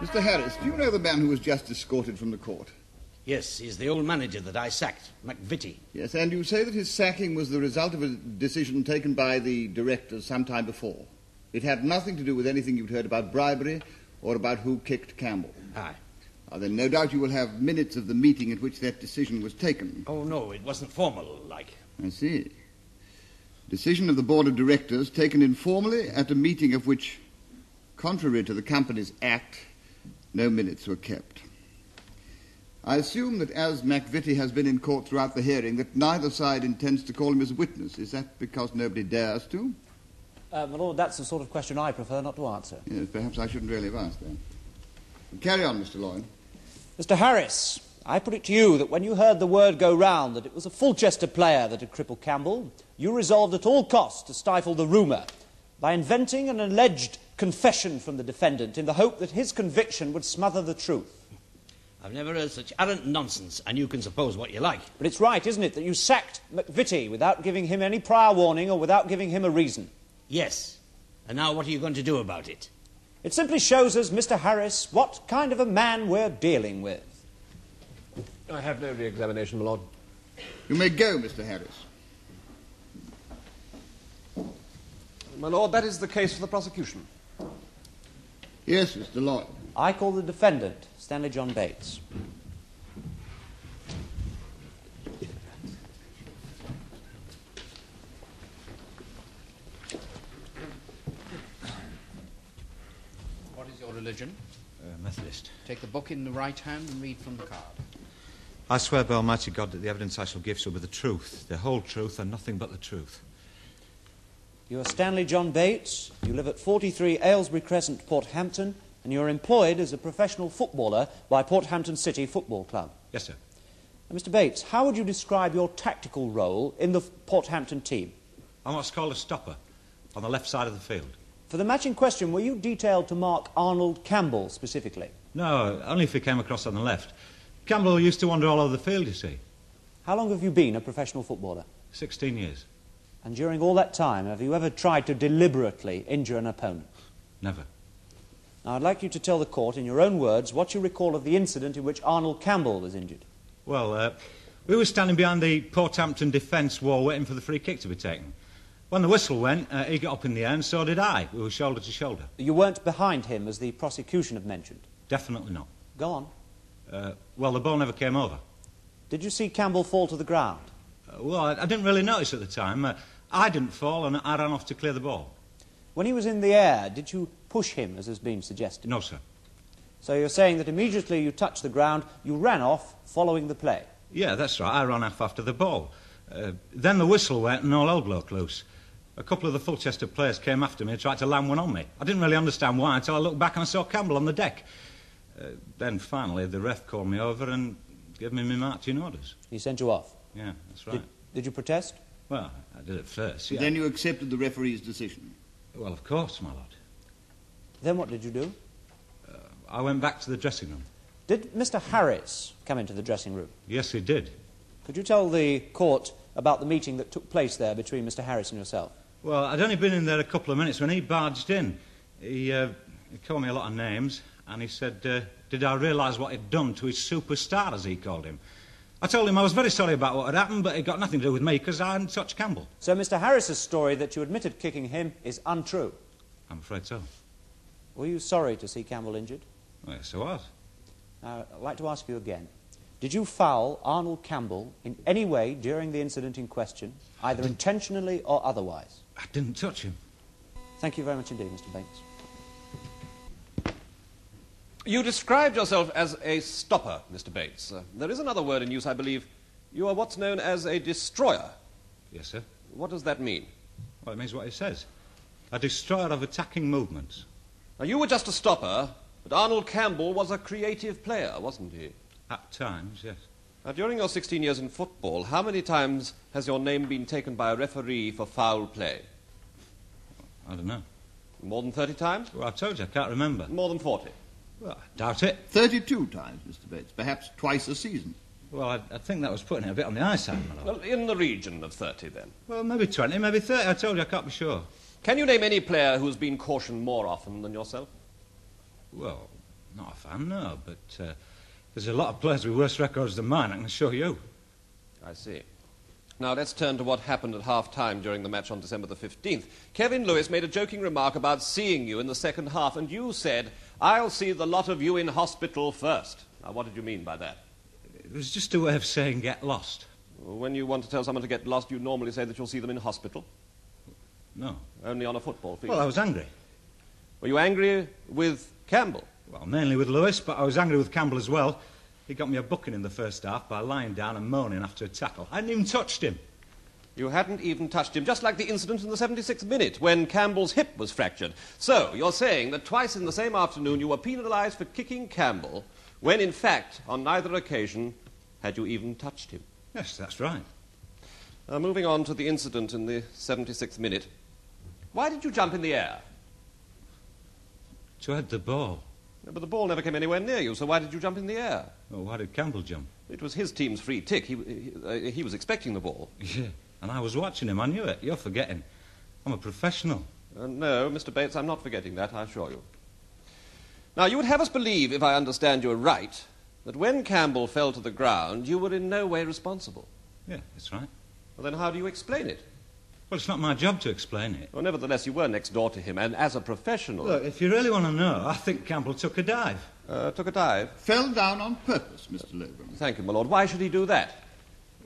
Mr. Harris, do you know the man who was just escorted from the court? Yes, he's the old manager that I sacked, McVitie. Yes, and you say that his sacking was the result of a decision taken by the directors some time before. It had nothing to do with anything you'd heard about bribery or about who kicked Campbell. Aye. Then no doubt you will have minutes of the meeting at which that decision was taken. Oh, no, it wasn't formal, like. I see. Decision of the board of directors taken informally at a meeting of which, contrary to the company's act, no minutes were kept. I assume that as McVitie has been in court throughout the hearing, that neither side intends to call him as a witness. Is that because nobody dares to? My lord, that's the sort of question I prefer not to answer. Yes, perhaps I shouldn't really have asked that. Carry on, Mr. Loyne. Mr. Harris, I put it to you that when you heard the word go round that it was a Fulchester player that had crippled Campbell, you resolved at all costs to stifle the rumour by inventing an alleged confession from the defendant in the hope that his conviction would smother the truth. I've never heard such arrant nonsense, and you can suppose what you like. But it's right, isn't it, that you sacked McVitie without giving him any prior warning or without giving him a reason? Yes. And now what are you going to do about it? It simply shows us, Mr. Harris, what kind of a man we're dealing with. I have no re-examination, my lord. You may go, Mr. Harris. My lord, that is the case for the prosecution. Yes, Mr. Loyne. I call the defendant, Stanley John Bates. What is your religion? Methodist. Take the book in the right hand and read from the card. I swear by Almighty God that the evidence I shall give shall be the truth, the whole truth, and nothing but the truth. You are Stanley John Bates. You live at 43 Aylesbury Crescent, Porthampton, and you are employed as a professional footballer by Porthampton City Football Club. Yes, sir. Now, Mr. Bates, how would you describe your tactical role in the Porthampton team? I'm what's called a stopper, on the left side of the field. For the match in question, were you detailed to mark Arnold Campbell specifically? No, only if he came across on the left. Campbell used to wander all over the field, you see. How long have you been a professional footballer? 16 years. And during all that time, have you ever tried to deliberately injure an opponent? Never. Now, I'd like you to tell the court, in your own words, what you recall of the incident in which Arnold Campbell was injured. Well, we were standing behind the Porthampton defence wall waiting for the free kick to be taken. When the whistle went, he got up in the air and so did I. We were shoulder to shoulder. You weren't behind him, as the prosecution have mentioned? Definitely not. Go on. Well, the ball never came over. Did you see Campbell fall to the ground? Well, I didn't really notice at the time. I didn't fall and I ran off to clear the ball. When he was in the air, did you push him, as has been suggested? No, sir. So you're saying that immediately you touched the ground, you ran off following the play? Yeah, that's right. I ran off after the ball. Then the whistle went and all hell broke loose. A couple of the Fulchester players came after me and tried to land one on me. I didn't really understand why until I looked back and I saw Campbell on the deck. Then finally the ref called me over and gave me my marching orders. He sent you off? Yeah, that's right. Did you protest? Well, I did at first, yeah. Then you accepted the referee's decision? Well, of course, my lord. Then what did you do? I went back to the dressing room. Did Mr. Harris come into the dressing room? Yes, he did. Could you tell the court about the meeting that took place there between Mr. Harris and yourself? Well, I'd only been in there a couple of minutes when he barged in. He called me a lot of names, and he said, did I realise what he'd done to his superstar, as he called him? I told him I was very sorry about what had happened, but it got nothing to do with me, because I hadn't touched Campbell. So Mr. Harris's story that you admitted kicking him is untrue? I'm afraid so. Were you sorry to see Campbell injured? Well, yes, I was. Now, I'd like to ask you again. Did you foul Arnold Campbell in any way during the incident in question, either intentionally or otherwise? I didn't touch him. Thank you very much indeed, Mr. Bates. You described yourself as a stopper, Mr. Bates. There is another word in use, I believe. You are what's known as a destroyer. Yes, sir. What does that mean? Well, it means what it says. A destroyer of attacking movements. Now, you were just a stopper, but Arnold Campbell was a creative player, wasn't he? At times, yes. Now, during your 16 years in football, how many times has your name been taken by a referee for foul play? I don't know. More than 30 times? Well, I told you, I can't remember. More than 40? Well, I doubt it. 32 times, Mr. Bates, perhaps twice a season. Well, I think that was putting it a bit on the high side, my lord. Well, in the region of 30, then. Well, maybe 20, maybe 30. I told you, I can't be sure. Can you name any player who's been cautioned more often than yourself? Well, Not a fan, no, but there's a lot of players with worse records than mine, I can show you. I see. Now, let's turn to what happened at half-time during the match on December the 15th. Kevin Lewis made a joking remark about seeing you in the second half, and you said, "I'll see the lot of you in hospital first." Now, what did you mean by that? It was just a way of saying get lost. When you want to tell someone to get lost, you normally say that you'll see them in hospital. No. Only on a football field. Well, I was angry. Were you angry with Campbell? Well, mainly with Lewis, but I was angry with Campbell as well. He got me a booking in the first half by lying down and moaning after a tackle. I hadn't even touched him. You hadn't even touched him, just like the incident in the 76th minute when Campbell's hip was fractured. So, you're saying that twice in the same afternoon you were penalised for kicking Campbell, when in fact, on neither occasion, had you even touched him. Yes, that's right. Moving on to the incident in the 76th minute. Why did you jump in the air? To head the ball. No, but the ball never came anywhere near you, so why did you jump in the air? Well, why did Campbell jump? It was his team's free kick. He was expecting the ball. Yeah, and I was watching him. I knew it. You're forgetting. I'm a professional. No, Mr. Bates, I'm not forgetting that, I assure you. Now, you would have us believe, if I understand you right, that when Campbell fell to the ground, you were in no way responsible. Yeah, that's right. Well, then how do you explain it? Well, it's not my job to explain it. Well, nevertheless, you were next door to him, and as a professional... Look, if you really want to know, I think Campbell took a dive. Took a dive? Fell down on purpose, Mr. Logan. Thank you, my lord. Why should he do that?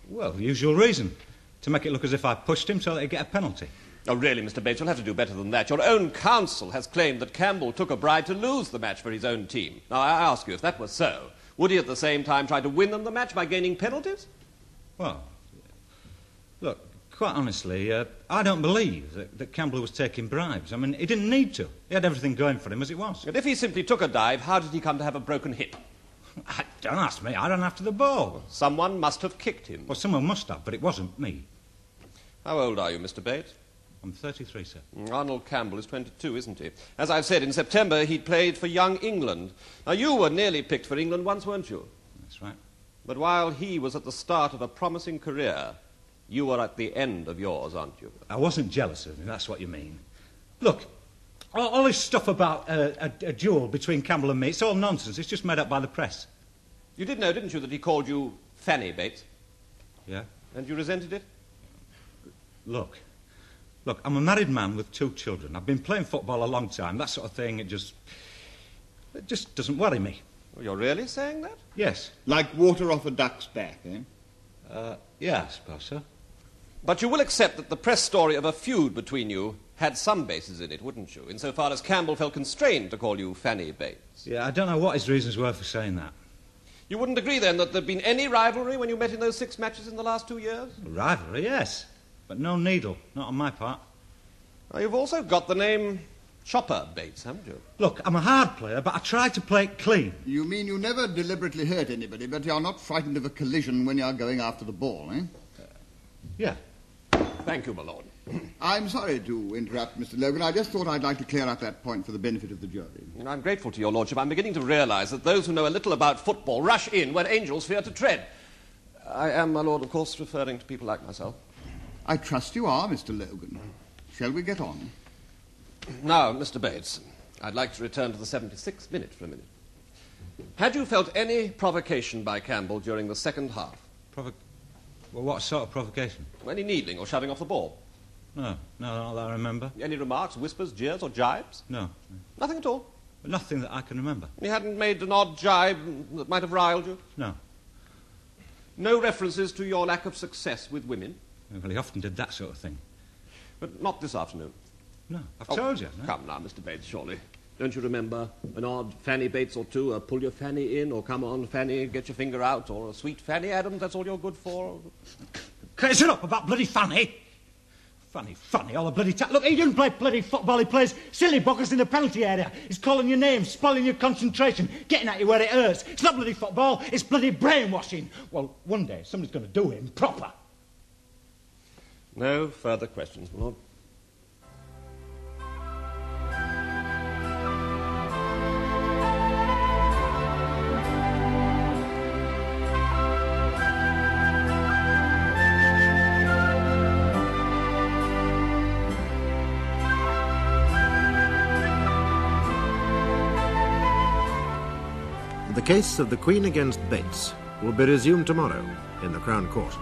Well, the usual reason. To make it look as if I pushed him so that he'd get a penalty. Oh, really, Mr. Bates, you'll have to do better than that. Your own counsel has claimed that Campbell took a bribe to lose the match for his own team. Now, I ask you, if that were so, would he at the same time try to win them the match by gaining penalties? Well, look, quite honestly, I don't believe that Campbell was taking bribes. I mean, he didn't need to. He had everything going for him as it was. And if he simply took a dive, how did he come to have a broken hip? Don't ask me. I ran after the ball. Someone must have kicked him. Well, someone must have, but it wasn't me. How old are you, Mr. Bates? I'm 33, sir. Arnold Campbell is 22, isn't he? As I've said, in September he'd played for Young England. Now, you were nearly picked for England once, weren't you? That's right. But while he was at the start of a promising career, you were at the end of yours, aren't you? I wasn't jealous of him, that's what you mean. Look, all this stuff about a duel between Campbell and me, it's all nonsense. It's just made up by the press. You did know, didn't you, that he called you Fanny Bates? Yeah? And you resented it? Look, I'm a married man with 2 children. I've been playing football a long time. That sort of thing, it just doesn't worry me. Well, you're really saying that? Yes. Like water off a duck's back, eh? Yeah, I suppose so. But you will accept that the press story of a feud between you had some basis in it, wouldn't you? Insofar as Campbell felt constrained to call you Fanny Bates. Yeah, I don't know what his reasons were for saying that. You wouldn't agree, then, that there'd been any rivalry when you met in those 6 matches in the last 2 years? Rivalry, yes. But no needle, not on my part. Now, you've also got the name Chopper Bates, haven't you? Look, I'm a hard player, but I try to play it clean. You mean you never deliberately hurt anybody, but you're not frightened of a collision when you're going after the ball, eh? Yeah. Thank you, my lord. I'm sorry to interrupt, Mr. Logan. I just thought I'd like to clear up that point for the benefit of the jury. I'm grateful to your lordship. I'm beginning to realise that those who know a little about football rush in when angels fear to tread. I am, my lord, of course, referring to people like myself. I trust you are, Mr. Logan. Shall we get on? Now, Mr. Bates, I'd like to return to the 76th minute for a minute. Had you felt any provocation by Campbell during the second half? Well, what sort of provocation? Any needling or shoving off the ball? No, not that I remember. Any remarks, whispers, jeers, or jibes? No. Nothing at all? Nothing that I can remember. You hadn't made an odd jibe that might have riled you? No. No references to your lack of success with women? Well, he often did that sort of thing. But not this afternoon. No, I've told you. No? Come now, Mr. Bates, surely. Don't you remember an odd Fanny Bates or two, a pull your Fanny in, or come on, Fanny, get your finger out, or a sweet Fanny Adams, that's all you're good for? Shut up about bloody Fanny. Fanny, all the bloody Look, he didn't play bloody football, he plays silly buggers in the penalty area. He's calling your name, spoiling your concentration, getting at you where it hurts. It's not bloody football, it's bloody brainwashing. Well, one day, somebody's going to do him proper. No further questions, my lord. The case of the Queen against Bates will be resumed tomorrow in the Crown Court.